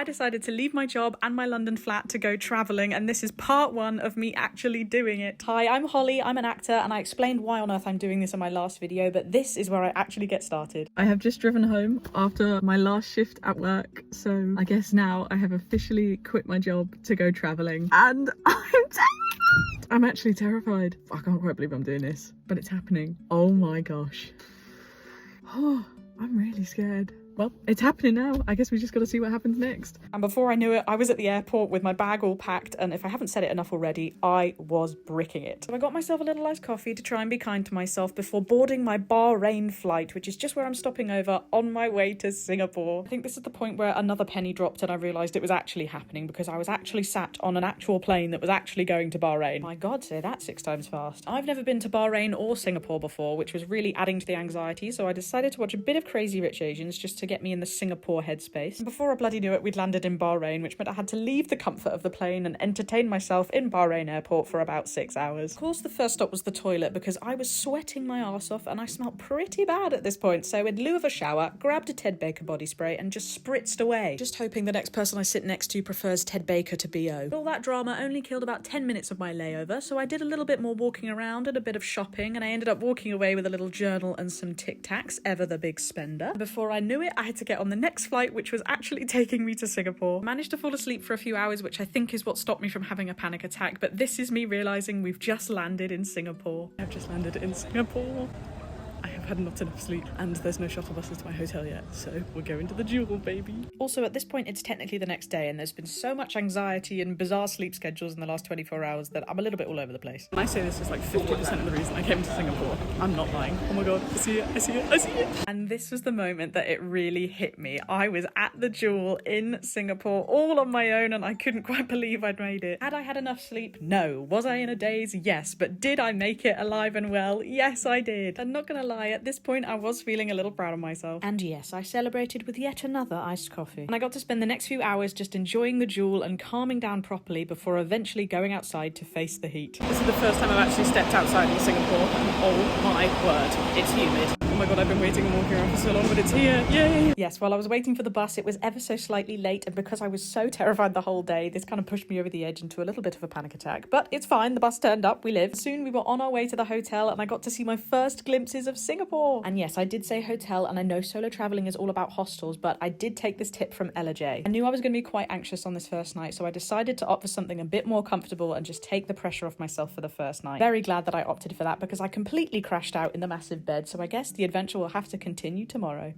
I decided to leave my job and my London flat to go travelling, and this is part one of me actually doing it. Hi, I'm Holly, I'm an actor, and I explained why on earth I'm doing this in my last video, but this is where I actually get started. I have just driven home after my last shift at work, so I guess now I have officially quit my job to go travelling, and I'm actually terrified. I can't quite believe I'm doing this, but it's happening. Oh my gosh. Oh, I'm really scared. Well, it's happening now. I guess we just got to see what happens next. And before I knew it, I was at the airport with my bag all packed, and if I haven't said it enough already, I was bricking it. So I got myself a little iced coffee to try and be kind to myself before boarding my Bahrain flight, which is just where I'm stopping over on my way to Singapore. I think this is the point where another penny dropped and I realised it was actually happening, because I was actually sat on an actual plane that was actually going to Bahrain. My God, say that 6 times fast. I've never been to Bahrain or Singapore before, which was really adding to the anxiety, so I decided to watch a bit of Crazy Rich Asians just to get me in the Singapore headspace. And before I bloody knew it, we'd landed in Bahrain, which meant I had to leave the comfort of the plane and entertain myself in Bahrain airport for about 6 hours. Of course, the first stop was the toilet, because I was sweating my arse off and I smelled pretty bad at this point, so in lieu of a shower, grabbed a Ted Baker body spray and just spritzed away, just hoping the next person I sit next to prefers Ted Baker to BO. But all that drama only killed about 10 minutes of my layover, so I did a little bit more walking around and a bit of shopping, and I ended up walking away with a little journal and some Tic Tacs, ever the big spender. Before I knew it, I had to get on the next flight, which was actually taking me to Singapore. I managed to fall asleep for a few hours, which I think is what stopped me from having a panic attack, but this is me realising we've just landed in Singapore. I've just landed in Singapore. I have had not enough sleep, and there's no shuttle buses to my hotel yet, so we're going to the Jewel, baby. Also, at this point, it's technically the next day, and there's been so much anxiety and bizarre sleep schedules in the last 24 hours that I'm a little bit all over the place. When I say this is like 50% of the reason I came to Singapore, I'm not lying. Oh my God, I see it, I see it, I see it. And this was the moment that it really hit me. I was at the Jewel in Singapore all on my own, and I couldn't quite believe I'd made it. Had I had enough sleep? No. Was I in a daze? Yes. But did I make it alive and well? Yes, I did. I'm not gonna lie, at this point I was feeling a little proud of myself. And yes, I celebrated with yet another iced coffee. And I got to spend the next few hours just enjoying the Jewel and calming down properly before eventually going outside to face the heat. This is the first time I've actually stepped outside in Singapore, and oh my word, it's humid. Oh my God, I've been waiting and walking around for so long, but it's here. Yay! Yes, while I was waiting for the bus, it was ever so slightly late, and because I was so terrified the whole day, this kind of pushed me over the edge into a little bit of a panic attack. But it's fine, the bus turned up, we lived. Soon we were on our way to the hotel, and I got to see my first glimpses of Singapore. And yes, I did say hotel, and I know solo traveling is all about hostels, but I did take this tip from Ella J. I knew I was going to be quite anxious on this first night, so I decided to opt for something a bit more comfortable and just take the pressure off myself for the first night. Very glad that I opted for that, because I completely crashed out in the massive bed, so I guess the adventure will have to continue tomorrow.